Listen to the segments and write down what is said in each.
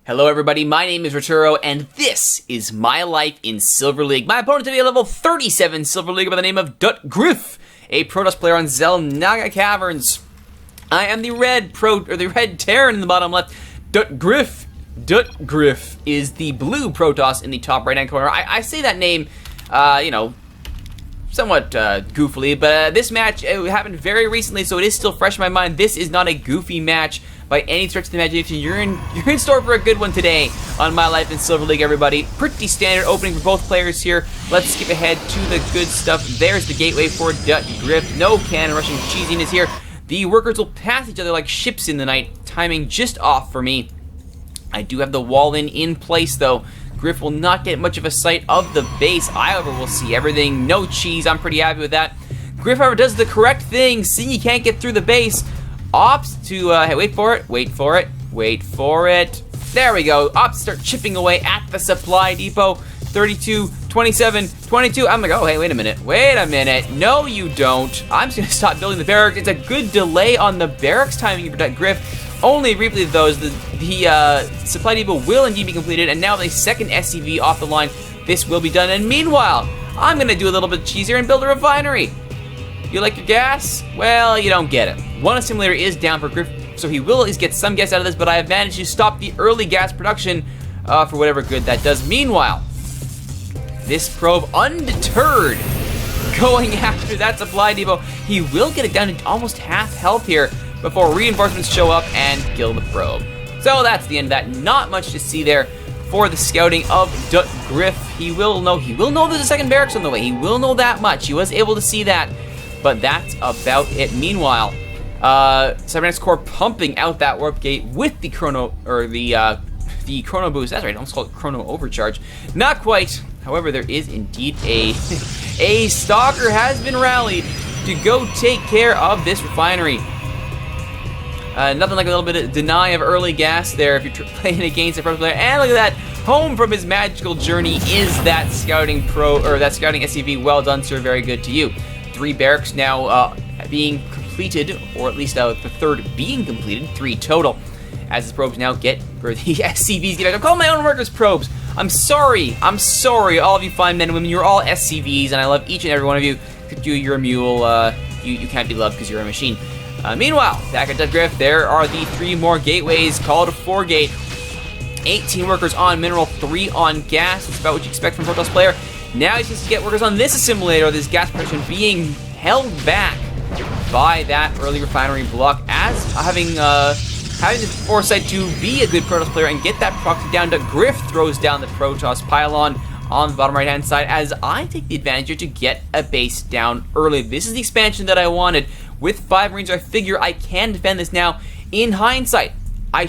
Hello everybody, my name is Rituro, and this is my life in Silver League. My opponent today, level 37 Silver League by the name of Griff, a Protoss player on Xel'Naga Caverns. I am the red Terran in the bottom left. Griff is the blue Protoss in the top right-hand corner. I say that name, somewhat goofily, but this match happened very recently, so it is still fresh in my mind. This is not a goofy match by any stretch of the imagination. You're in store for a good one today on My Life in Silver League, everybody. Pretty standard opening for both players here. Let's skip ahead to the good stuff. There's the gateway for Griff. No cannon rushing cheesiness here. The workers will pass each other like ships in the night. Timing just off for me. I do have the wall in place, though. Griff will not get much of a sight of the base. I, however, will see everything. No cheese. I'm pretty happy with that. Griff, however, does the correct thing. Seeing he can't get through the base, opts to, wait for it. There we go. Opts to start chipping away at the supply depot. 32, 27, 22. I'm like, oh, hey, wait a minute. No, you don't. I'm just gonna stop building the barracks. It's a good delay on the barracks timing to protect Griff. Only briefly, though, the supply depot will indeed be completed, and now the second SCV off the line. This will be done, and meanwhile, I'm gonna do a little bit of cheese here and build a refinery. You like your gas? Well, you don't get it. One assimilator is down for Griff, so he will at least get some gas out of this, but I have managed to stop the early gas production for whatever good that does. Meanwhile, this probe, undeterred, going after that supply depot. He will get it down to almost half health here before reinforcements show up and kill the probe. So that's the end of that. Not much to see there for the scouting of Griff. He will know there's a second barracks on the way. He will know that much. He was able to see that, but that's about it. Meanwhile, Cybernetics Core pumping out that warp gate with the chrono, or the chrono boost. That's right, I almost called it chrono overcharge. Not quite. However, there is indeed a stalker has been rallied to go take care of this refinery. Nothing like a little bit of deny of early gas there if you're playing against a pro player. And look at that, home from his magical journey is that scouting SCV. Well done, sir. Very good to you. 3 barracks now being completed, or at least the third being completed. 3 total. As the probes now get, or the SCVs get. I'm calling my own workers probes. I'm sorry, all of you fine men and women. You're all SCVs, and I love each and every one of you. Except you, you're a mule. You can't be loved because you're a machine. Meanwhile, back at Griff, there are the 3 more gateways called 4-gate. 18 workers on mineral, 3 on gas. That's about what you expect from a Protoss player. Now he's just to get workers on this assimilator, this gas production being held back by that early refinery block. As having the foresight to be a good Protoss player and get that proxy down, Griff throws down the Protoss pylon on the bottom right-hand side as I take the advantage here to get a base down early. This is the expansion that I wanted. With 5 Marines, I figure I can defend this now. In hindsight, I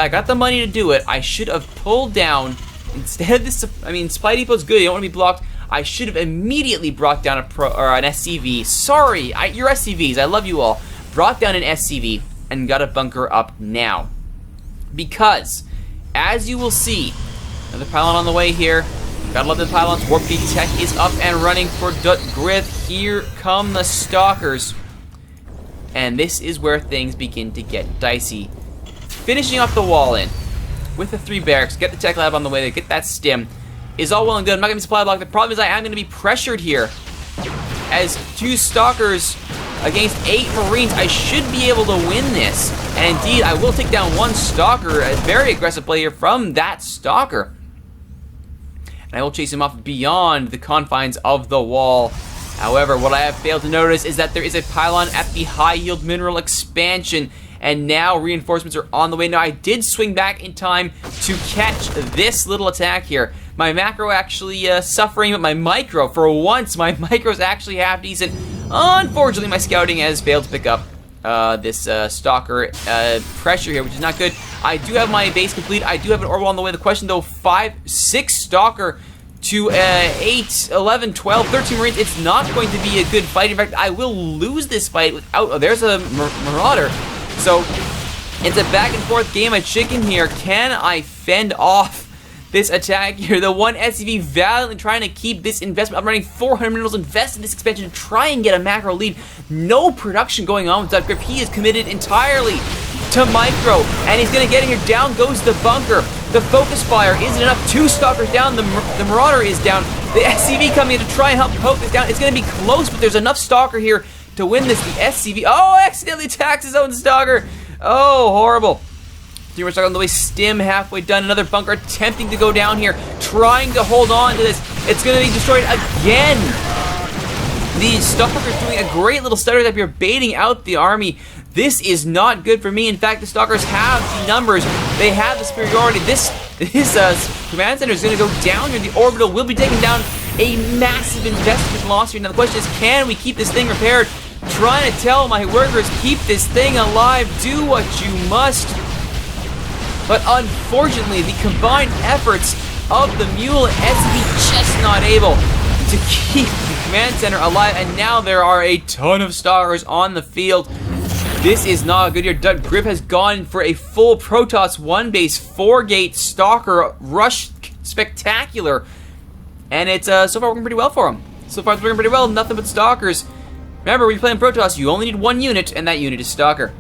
got the money to do it. I should have pulled down, instead of this, supply depot's good, you don't want to be blocked. I should have immediately brought down an SCV. Sorry, you're SCVs, I love you all. Brought down an SCV and got a bunker up now. Because, as you will see, another pylon on the way here. Gotta love the pylons. Warp gate tech is up and running for Griff. Here come the stalkers. And this is where things begin to get dicey. Finishing off the wall in with the 3 barracks, get the tech lab on the way, get that stim, is all well and good. I'm not going to be supply blocked. The problem is I am going to be pressured here. As 2 stalkers against 8 Marines, I should be able to win this. And indeed, I will take down 1 stalker, a very aggressive play here from that stalker. And I will chase him off beyond the confines of the wall. However, what I have failed to notice is that there is a pylon at the high-yield mineral expansion, and now reinforcements are on the way. Now, I did swing back in time to catch this little attack here. My macro actually suffering, but my micro, for once, my micro's actually half decent. Unfortunately, my scouting has failed to pick up this stalker pressure here, which is not good. I do have my base complete. I do have an orbital on the way. The question, though, 5, 6 stalker to 8, 11, 12, 13 Marines. It's not going to be a good fight. In fact, I will lose this fight without... Oh, there's a Marauder. So, it's a back and forth game of chicken here. Can I fend off this attack here? The 1 SCV valiantly trying to keep this investment. I'm running 400 minerals invested in this expansion to try and get a macro lead. No production going on with Griff. He is committed entirely to micro, and he's going to get in here. Down goes the bunker. The focus fire isn't enough. 2 stalkers down. The Marauder is down. The SCV coming in to try and help poke this down. It's going to be close, but there's enough stalker here to win this. The SCV, oh, accidentally attacks his own stalker. Oh, horrible. 3 more stalkers on the way. Stim halfway done. Another bunker attempting to go down here, trying to hold on to this. It's going to be destroyed again. The stalkers doing a great little stutter step here, baiting out the army. This is not good for me. In fact, the stalkers have the numbers. They have the superiority. This command center is going to go down here. The orbital will be taking down. A massive investment loss here. Now the question is, can we keep this thing repaired? Trying to tell my workers, keep this thing alive. Do what you must. But unfortunately, the combined efforts of the Mule and SCV just not able to keep the command center alive. And now there are a ton of stalkers on the field. This is not good here. Duck Grip has gone for a full Protoss 1 base 4-gate stalker rush spectacular. And it's so far working pretty well for him. So far it's working pretty well, nothing but stalkers. Remember, when you play in Protoss, you only need 1 unit, and that unit is stalker.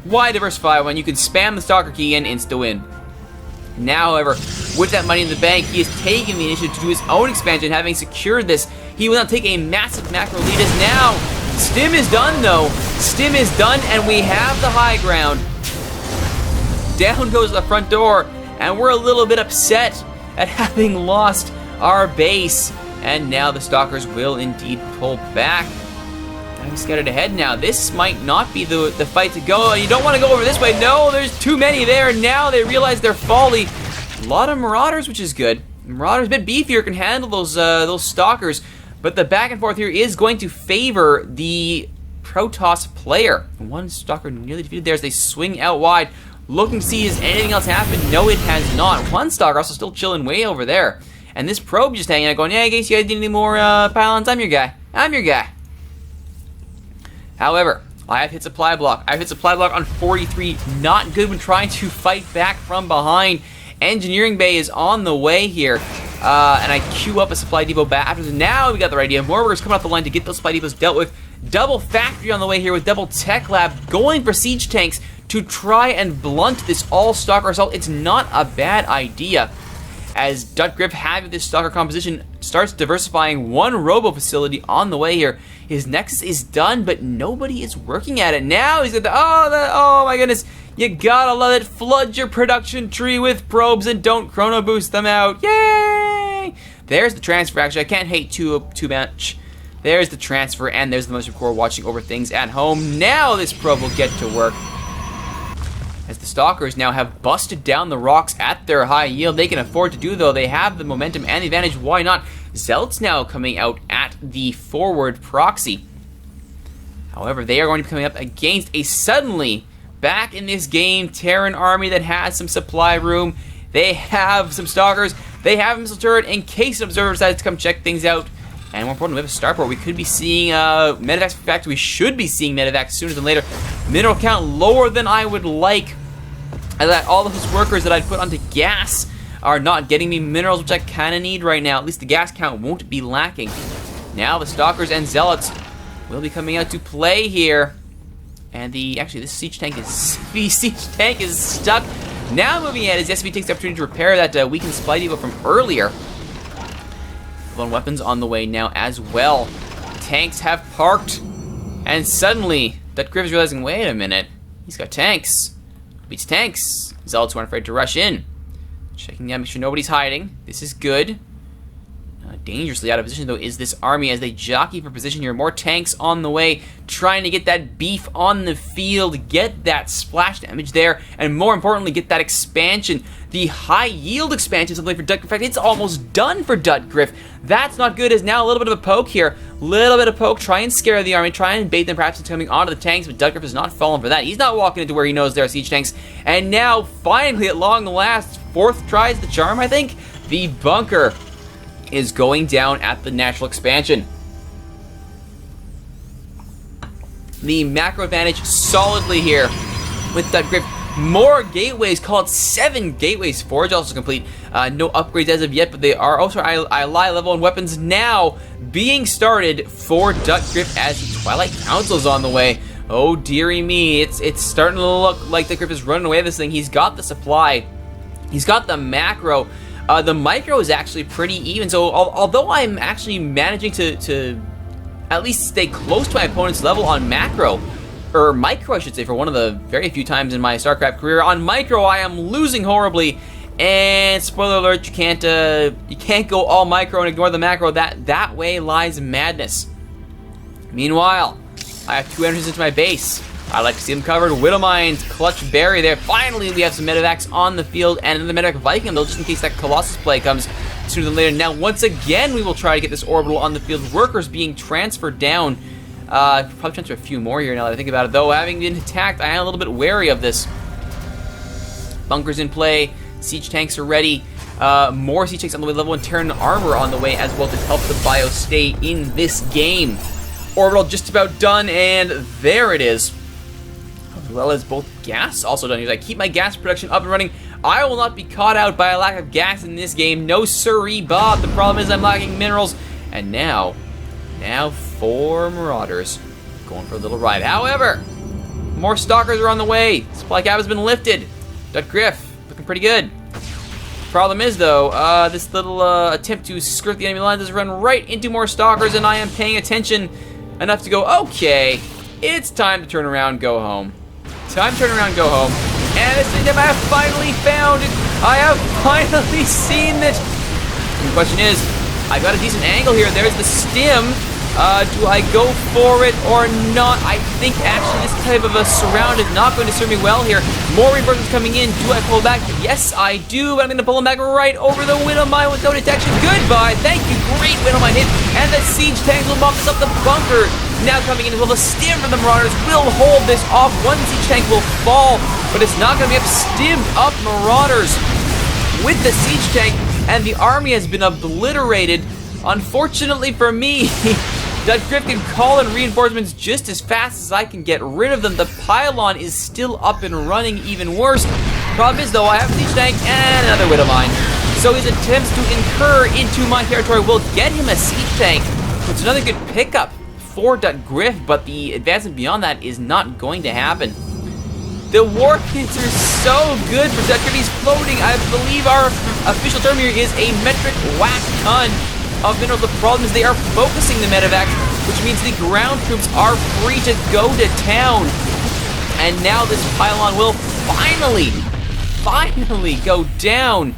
Why diversify when you can spam the stalker key and insta-win? Now, however, with that money in the bank, he has taken the initiative to do his own expansion. Having secured this, he will now take a massive macro lead. As now, Stim is done though. Stim is done, and we have the high ground. Down goes the front door, and we're a little bit upset at having lost our base. And now the stalkers will indeed pull back. I'm scattered ahead now. This might not be the fight to go. You don't want to go over this way. No, there's too many there. Now they realize their folly. A lot of Marauders, which is good. Marauders a bit beefier, can handle those stalkers. But the back and forth here is going to favor the Protoss player. 1 stalker nearly defeated there as they swing out wide. Looking to see has anything else happen. No, it has not. 1 stalker also still chilling way over there. And this probe just hanging out going, yeah, I guess you guys need any more pylons. I'm your guy. I'm your guy. However, I have hit supply block. I've hit supply block on 43. Not good when trying to fight back from behind. Engineering bay is on the way here. And I queue up a supply depot back after this. Now we got the right idea. More workers coming off the line to get those supply depots dealt with. Double factory on the way here with double tech lab. Going for siege tanks to try and blunt this all-stalker assault. It's not a bad idea. As Dutgrip, having this stalker composition, starts diversifying 1 robo facility on the way here. His Nexus is done, but nobody is working at it. Now he's got the, oh my goodness. You gotta love it. Flood your production tree with probes and don't chrono boost them out. Yay! There's the transfer. Actually, I can't hate too much. There's the transfer, and there's the Motion Core watching over things at home. Now this probe will get to work. As the stalkers now have busted down the rocks at their high yield. They can afford to do, though. They have the momentum and the advantage. Why not? Zealots now coming out at the forward proxy. However, they are going to be coming up against a suddenly back in this game Terran army that has some supply room. They have some stalkers. They have a missile turret in case an observer decides to come check things out. And more importantly, we have a starport. We could be seeing medevacs. In fact, we should be seeing medevacs sooner than later. Mineral count lower than I would like. That all of those workers that I'd put onto gas are not getting me minerals, which I kind of need right now. At least the gas count won't be lacking. Now the stalkers and zealots will be coming out to play here. And actually this siege tank is stuck. Now moving ahead as SCV takes the opportunity to repair that weakened supply depot from earlier. Weapons on the way now as well. Tanks have parked. And suddenly, Dutgrip is realizing, wait a minute, he's got tanks. Beats tanks. Zealots weren't afraid to rush in. Checking out, make sure nobody's hiding. This is good. Dangerously out of position, though, is this army as they jockey for position here. More tanks on the way, trying to get that beef on the field, get that splash damage there, and more importantly, get that expansion. The high yield expansion is something for Dutgrip. In fact, it's almost done for Dutgrip. That's not good, as now a little bit of a poke here. Little bit of poke, try and scare the army, try and bait them perhaps into coming onto the tanks, but Dutgrip has not fallen for that. He's not walking into where he knows there are siege tanks. And now, finally, at long last, 4th tries the charm, I think, the bunker is going down at the natural expansion. The macro advantage solidly here with Dutgrip. More gateways, call it 7 gateways. Forge also complete. No upgrades as of yet, but they are also I lie level and weapons now being started for Dutgrip as the Twilight Council's on the way. Oh dearie me, it's starting to look like Dutgrip is running away with this thing. He's got the supply. He's got the macro. The micro is actually pretty even. So although I'm actually managing to at least stay close to my opponent's level on macro, or micro I should say, for one of the very few times in my StarCraft career, on micro I am losing horribly. And spoiler alert, you can't go all micro and ignore the macro. That way lies madness. Meanwhile, I have 2 energies into my base. I like to see them covered. Widowmine's clutch berry there. Finally, we have some medevacs on the field and another medevac Viking, though, just in case that Colossus play comes sooner than later. Now, once again, we will try to get this orbital on the field. Workers being transferred down. Probably transfer a few more here now that I think about it, though. Having been attacked, I am a little bit wary of this. Bunkers in play. Siege tanks are ready. More siege tanks on the way, level 1 Terran armor on the way as well to help the bio stay in this game. Orbital just about done, and there it is. As well as both gas also done. As I keep my gas production up and running, I will not be caught out by a lack of gas in this game. No siree, Bob. The problem is I'm lacking minerals. And now 4 Marauders going for a little ride. However, more Stalkers are on the way. Supply cap has been lifted. Griff looking pretty good. Problem is, though, this little attempt to skirt the enemy lines has run right into more Stalkers, and I am paying attention enough to go, okay, it's time to turn around, go home. Time to turn around, go home. And this time I have finally found it. I have finally seen it. And the question is, I got a decent angle here. There's the stim. Do I go for it or not? I think actually this type of a surround is not going to serve me well here. More reinforcements coming in. Do I pull back? Yes, I do. But I'm going to pull them back right over the Widowmine with no detection. Goodbye. Thank you. Great Widowmine hit. And the siege tanks will bump this up the bunker. Now coming in as well. The stim from the Marauders will hold this off. One siege tank will fall, but it's not going to be up. Stimmed up Marauders with the siege tank, and the army has been obliterated. Unfortunately for me, Griff can call in reinforcements just as fast as I can get rid of them. The pylon is still up and running, even worse. Problem is, though, I have a siege tank and another Widowmine. So his attempts to incur into my territory will get him a siege tank. It's another good pickup for Griff, but the advancement beyond that is not going to happen. The war kits are so good for Griff. He's floating. I believe our official term here is a metric whack ton of minerals. The problem is they are focusing the medevacs, which means the ground troops are free to go to town. And now this pylon will finally go down.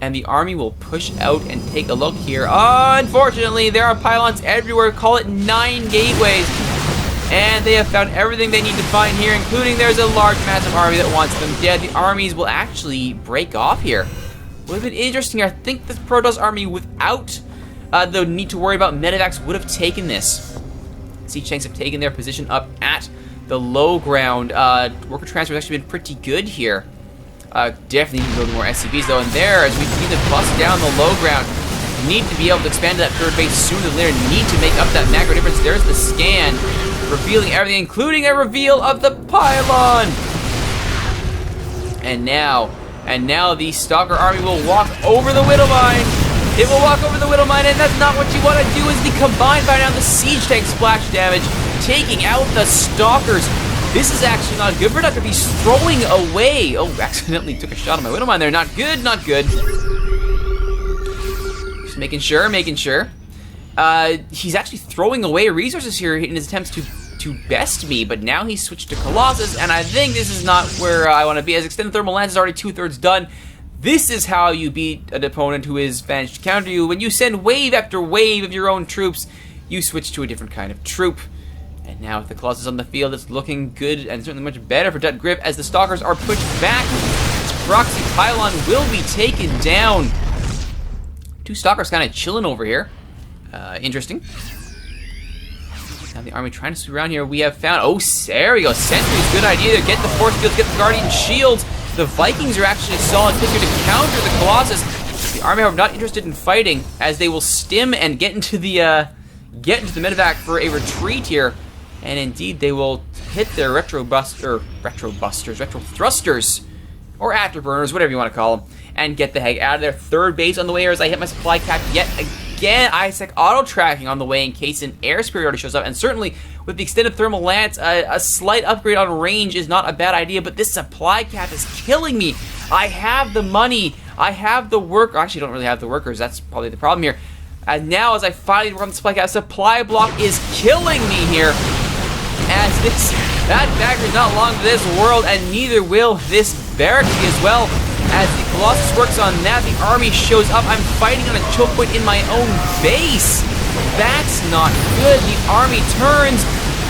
And the army will push out and take a look here. Unfortunately, there are pylons everywhere. Call it 9 gateways. And they have found everything they need to find here, including there's a large, massive army that wants them dead. The armies will actually break off here. Would have been interesting. I think this Protoss army, without the need to worry about medevacs, would have taken this. Siege tanks have taken their position up at the low ground. Worker transfer has actually been pretty good here. Definitely need to build more SCVs though. And there, as we need to bust down the low ground, need to be able to expand to that third base sooner than later. Need to make up that macro difference. There's the scan, revealing everything, including a reveal of the pylon. And now the Stalker army will walk over the Widowmine. It will walk over the Widowmine, and that's not what you want to do. Is the combined fire down the siege tank splash damage, taking out the Stalkers. This is actually not good for Dr. He's throwing away. Oh, accidentally took a shot at my Widowmine there. Not good, not good. Just making sure. He's actually throwing away resources here in his attempts to best me, but now he's switched to Colossus, and I think this is not where I want to be. As Extended Thermal Lance is already 2/3 done, this is how you beat an opponent who is managed to counter you. When you send wave after wave of your own troops, you switch to a different kind of troop. And now with the Colossus on the field, it's looking good and certainly much better for Griff as the Stalkers are pushed back. This proxy pylon will be taken down. 2 Stalkers kind of chilling over here. Interesting. Now the army trying to sweep around here. We have found, there we go, sentries, good idea to get the force fields, get the Guardian shields. The Vikings are actually a solid pick here to counter the Colossus. The army are not interested in fighting, as they will stim and get into the medevac for a retreat here. And indeed, they will hit their retro thrusters, or afterburners, whatever you want to call them, and get the heck out of their third base on the way here as I hit my supply cap yet again. ISEC auto-tracking on the way in case an air superiority shows up, and certainly with the Extended Thermal Lance, a slight upgrade on range is not a bad idea, but this supply cap is killing me. I have the money. I have the work. Actually, I don't really have the workers. That's probably the problem here. And now, as I finally work on the supply block is killing me here. As that factory is not long to this world, and neither will this barracks be as well. As the Colossus works on that, the army shows up. I'm fighting on a choke point in my own base. That's not good. The army turns.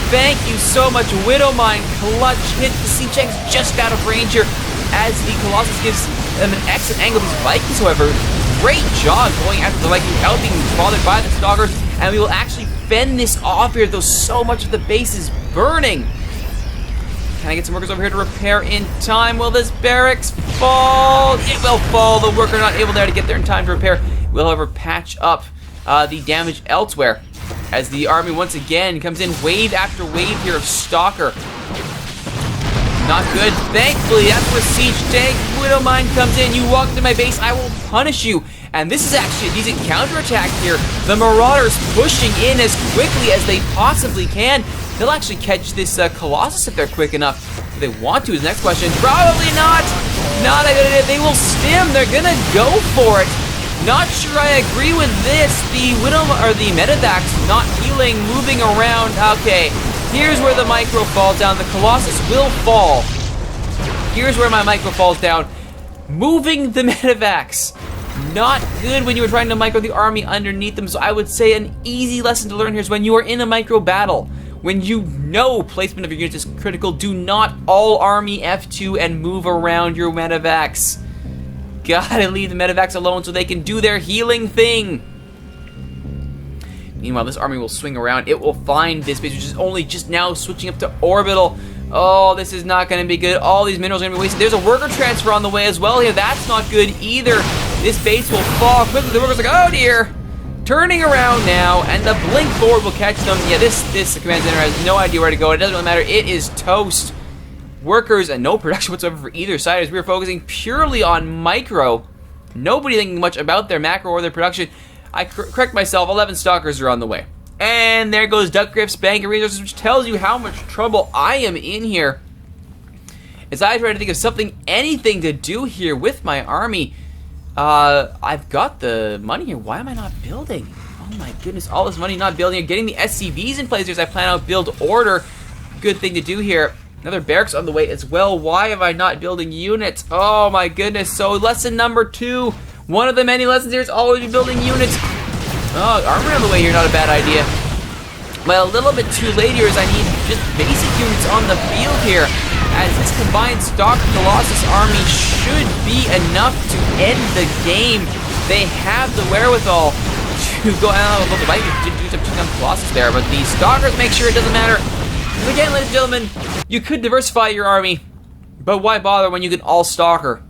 Thank you so much, Widowmine. Clutch hit. The siege check's just out of range here. As the Colossus gives them an excellent angle. These Vikings, however, great job going after the Vikings without being bothered by the Stalkers. And we will actually fend this off here, though so much of the base is burning. Can I get some workers over here to repair in time? Will this barracks fall? It will fall. The worker not able there to get there in time to repair. We'll, however, patch up the damage elsewhere. As the army once again comes in wave after wave here of Stalker. Not good. Thankfully, that's where Siege Tank Widowmine comes in. You walk into my base, I will punish you. And this is actually a decent counterattack here. The Marauders pushing in as quickly as they possibly can. They'll actually catch this Colossus if they're quick enough. If they want to is the next question. Probably not. Not a good idea. They will stim. They're gonna go for it. Not sure I agree with this. The Medivacs not healing, moving around. Okay, here's where the micro falls down. The Colossus will fall. Here's where my micro falls down. Moving the Medivacs. Not good when you were trying to micro the army underneath them. So I would say an easy lesson to learn here is when you are in a micro battle, when you know placement of your units is critical, do not all army F2 and move around your Medivacs. Gotta leave the Medivacs alone so they can do their healing thing. Meanwhile, this army will swing around. It will find this base, which is only just now switching up to orbital. Oh, this is not going to be good. All these minerals are going to be wasted. There's a worker transfer on the way as well here. That's not good either. This base will fall quickly. The workers are like, oh dear. Turning around now, and the blink forward will catch them. Yeah, this command center has no idea where to go. It doesn't really matter. It is toast. Workers and no production whatsoever for either side as we are focusing purely on micro. Nobody thinking much about their macro or their production. I correct myself, 11 Stalkers are on the way. And there goes Duck Griff's Bank of Resources, which tells you how much trouble I am in here. As I try to think of something, anything to do here with my army. I've got the money here. Why am I not building? Oh my goodness, all this money not building. Getting the SCVs in place here as I plan out build order. Good thing to do here. Another barracks on the way as well. Why am I not building units? Oh my goodness. So lesson number 2. One of the many lessons here is always be building units. Oh, armory on the way here, not a bad idea. Well, a little bit too late here as I need just basic units on the field here. As this combined Stalker Colossus army should be enough to end the game. They have the wherewithal to go out. Well, the Vikings did do some Colossus there, but the Stalkers make sure it doesn't matter. And again, ladies and gentlemen, you could diversify your army, but why bother when you can all Stalker?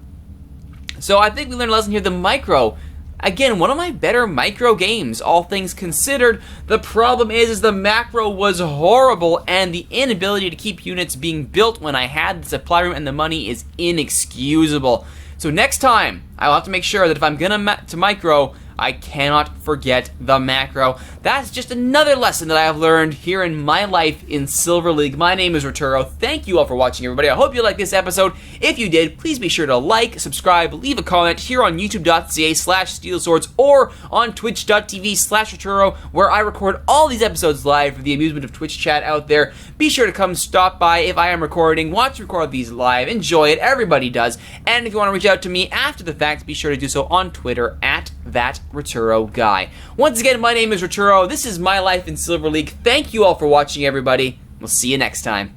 So I think we learned a lesson here. The micro, again, one of my better micro games, all things considered. The problem is the macro was horrible, and the inability to keep units being built when I had the supply room and the money is inexcusable. So next time, I'll have to make sure that if I'm gonna to micro, I cannot forget the macro. That's just another lesson that I have learned here in my life in Silver League. My name is Rituro. Thank you all for watching, everybody. I hope you liked this episode. If you did, please be sure to like, subscribe, leave a comment here on youtube.ca/steelswords or on twitch.tv/Rituro, where I record all these episodes live for the amusement of Twitch chat out there. Be sure to come stop by if I am recording. Watch me record these live. Enjoy it. Everybody does. And if you want to reach out to me after the fact, be sure to do so on Twitter at @ThatRituroGuy. Once again, my name is Rituro. This is my life in Silver League. Thank you all for watching, everybody. We'll see you next time.